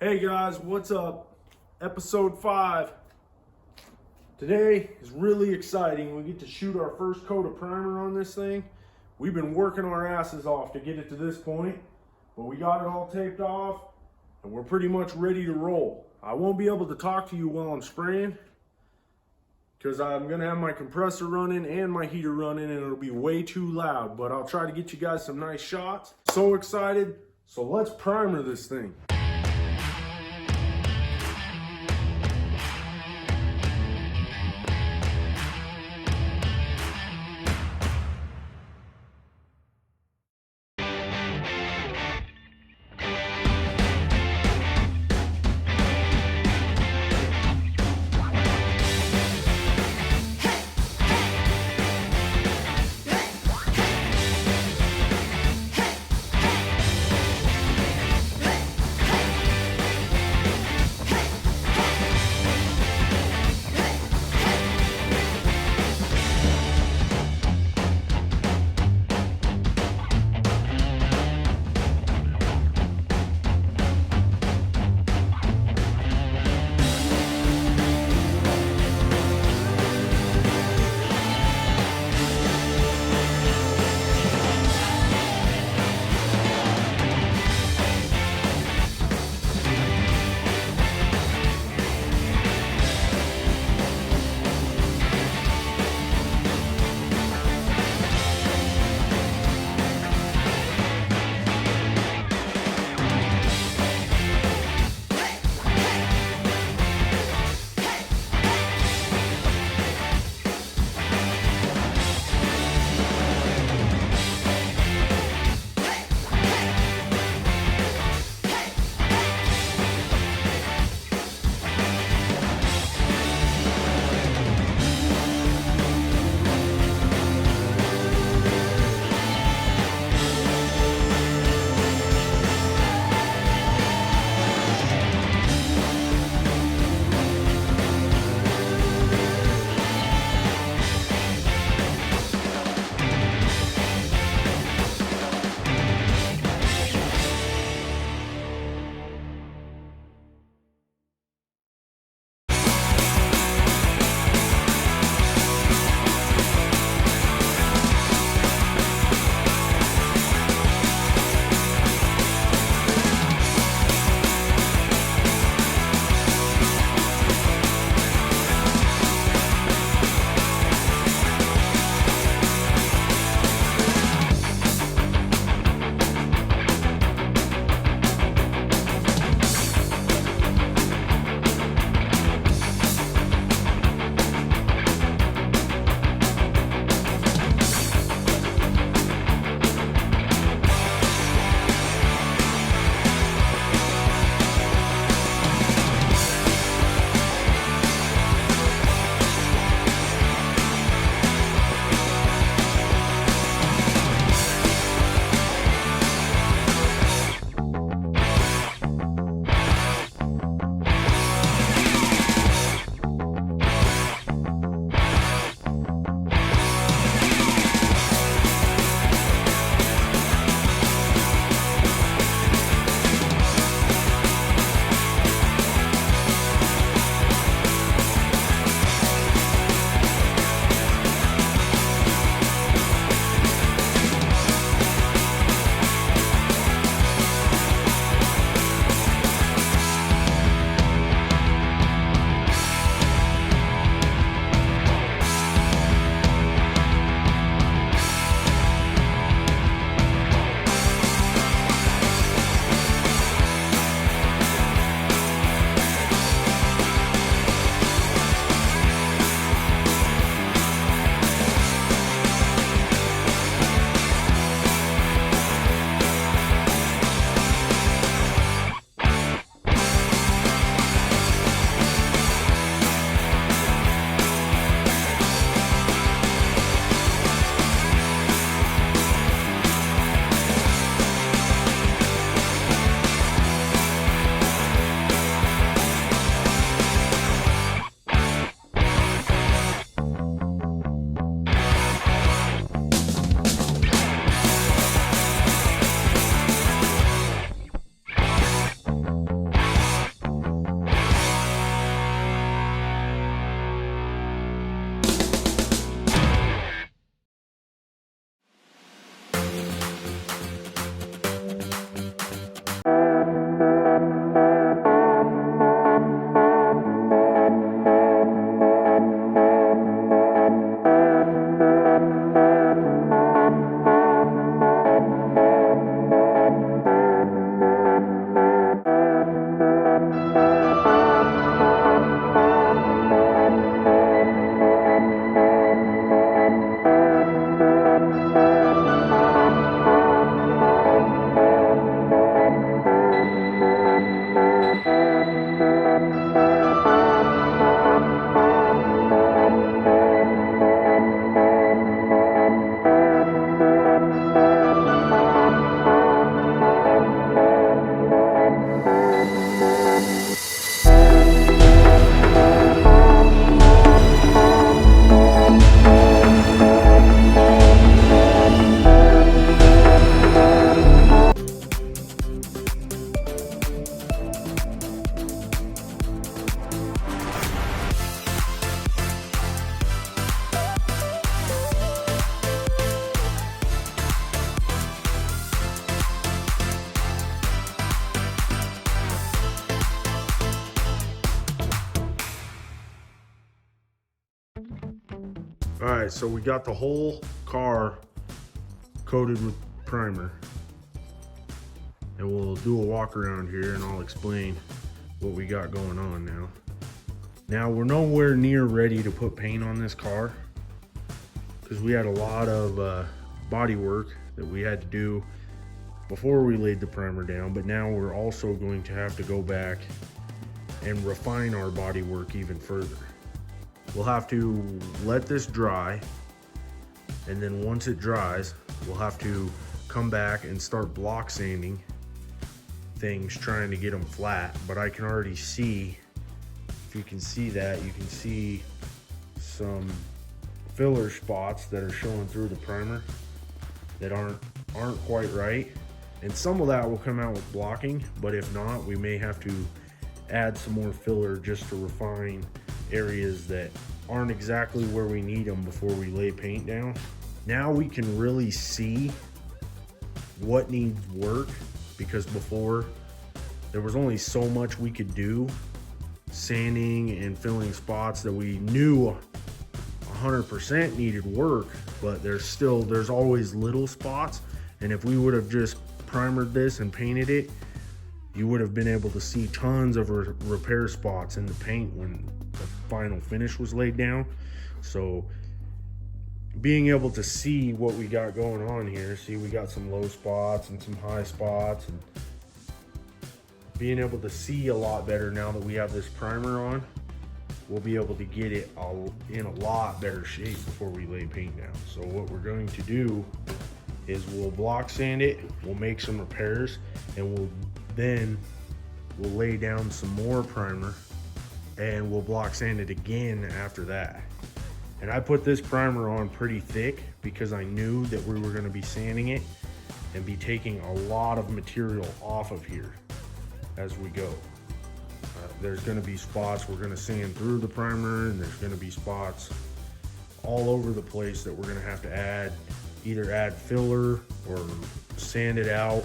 Hey guys, what's up? Episode 5. Today is really exciting. We get to shoot our first coat of primer on this thing. We've been working our asses off to get it to this point, but we got it all taped off and we're pretty much ready to roll. I won't be able to talk to you while I'm spraying because I'm gonna have my compressor running and my heater running and it'll be way too loud, but I'll try to get you guys some nice shots. So excited, so let's primer this thing. All right, so we got the whole car coated with primer. And we'll do a walk around here and I'll explain what we got going on now. Now we're nowhere near ready to put paint on this car because we had a lot of body work that we had to do before we laid the primer down, but now we're also going to have to go back and refine our body work even further. We'll have to let this dry, and then once it dries, we'll have to come back and start block sanding things, trying to get them flat. But I can already see, if you can see that, you can see some filler spots that are showing through the primer that aren't quite right. And some of that will come out with blocking, but if not, we may have to add some more filler just to refine areas that aren't exactly where we need them before we lay paint down. Now we can really see what needs work, because before there was only so much we could do sanding and filling spots that we knew 100% needed work, but there's always little spots. And if we would have just primered this and painted it, you would have been able to see tons of repair spots in the paint when the final finish was laid down. So being able to see what we got going on here, see we got some low spots and some high spots, and being able to see a lot better now that we have this primer on, we'll be able to get it in a lot better shape before we lay paint down. So what we're going to do is we'll block sand it, we'll make some repairs, and we'll lay down some more primer, and we'll block sand it again after that. And I put this primer on pretty thick because I knew that we were going to be sanding it and be taking a lot of material off of here as we go. There's going to be spots we're going to sand through the primer, and there's going to be spots all over the place that we're going to have to either add filler or sand it out.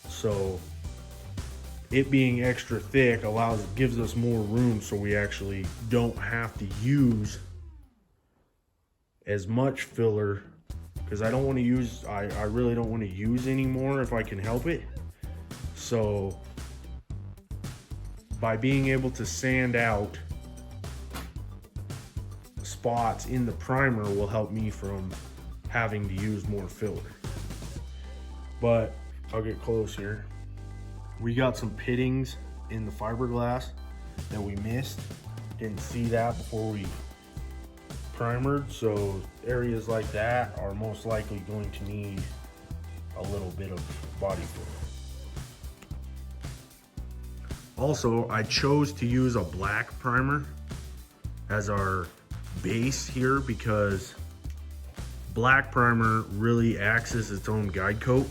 So it being extra thick gives us more room, so we actually don't have to use as much filler, because I really don't want to use any more if I can help it. So by being able to sand out spots in the primer will help me from having to use more filler. But I'll get close here. We got some pittings in the fiberglass that we missed. Didn't see that before we primered, so areas like that are most likely going to need a little bit of body filler. Also, I chose to use a black primer as our base here because black primer really acts as its own guide coat.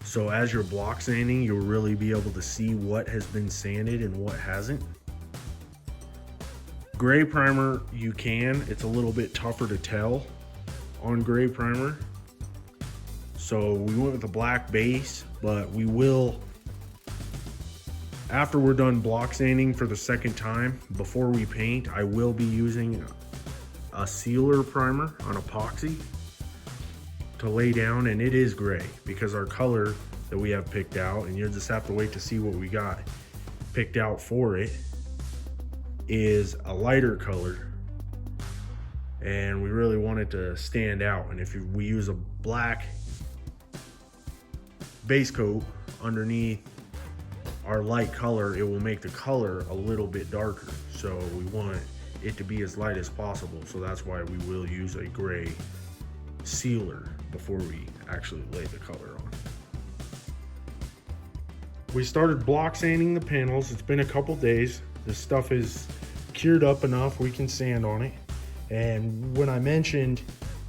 So as you're block sanding, you'll really be able to see what has been sanded and what hasn't. Gray primer, it's a little bit tougher to tell on gray primer. So we went with a black base, but we will, after we're done block sanding for the second time, before we paint, I will be using a sealer primer on epoxy to lay down, and it is gray because our color that we have picked out, and you'll just have to wait to see what we got picked out for it, is a lighter color, and we really want it to stand out. And if we use a black base coat underneath our light color, it will make the color a little bit darker. So we want it to be as light as possible, so that's why we will use a gray sealer before we actually lay the color on. We started block sanding the panels. It's been a couple days. This stuff is cured up enough we can sand on it. And when I mentioned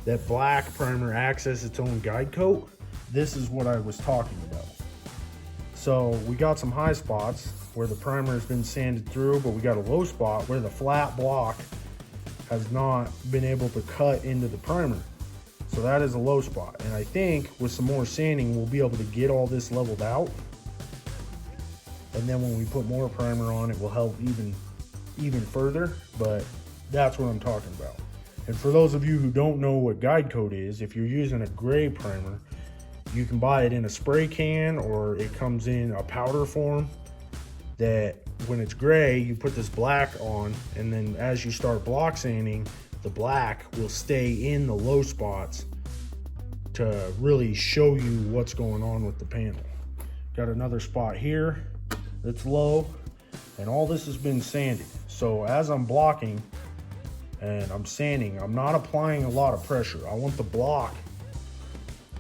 that black primer acts as its own guide coat, this is what I was talking about. So we got some high spots where the primer has been sanded through, but we got a low spot where the flat block has not been able to cut into the primer. So that is a low spot. And I think with some more sanding, we'll be able to get all this leveled out. And then when we put more primer on, it will help even further, but that's what I'm talking about. And for those of you who don't know what guide coat is, if you're using a gray primer, you can buy it in a spray can or it comes in a powder form that when it's gray, you put this black on, and then as you start block sanding, the black will stay in the low spots to really show you what's going on with the panel. Got another spot here that's low, and all this has been sanded. So as I'm blocking and I'm sanding, I'm not applying a lot of pressure. I want the block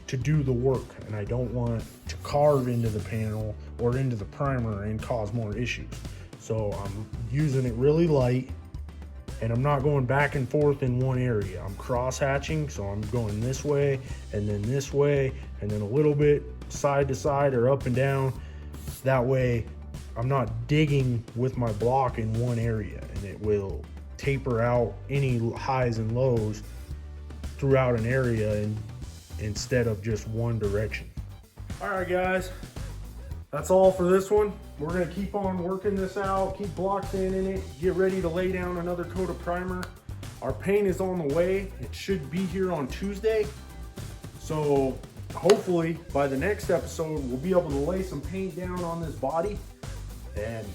to do the work, and I don't want to carve into the panel or into the primer and cause more issues. So I'm using it really light, and I'm not going back and forth in one area. I'm cross hatching, so I'm going this way and then this way and then a little bit side to side or up and down. That way I'm not digging with my block in one area, and it will taper out any highs and lows throughout an area and instead of just one direction. All right, guys, that's all for this one. We're gonna keep on working this out, keep block sanding it, get ready to lay down another coat of primer. Our paint is on the way. It should be here on Tuesday. So hopefully by the next episode, we'll be able to lay some paint down on this body, and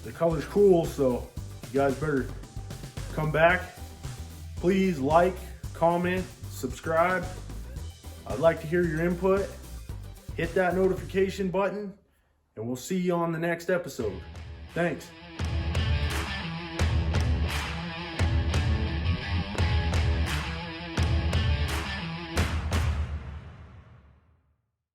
the color's cool. So you guys better come back. Please like, comment, subscribe. I'd like to hear your input. Hit that notification button, and we'll see you on the next episode. Thanks.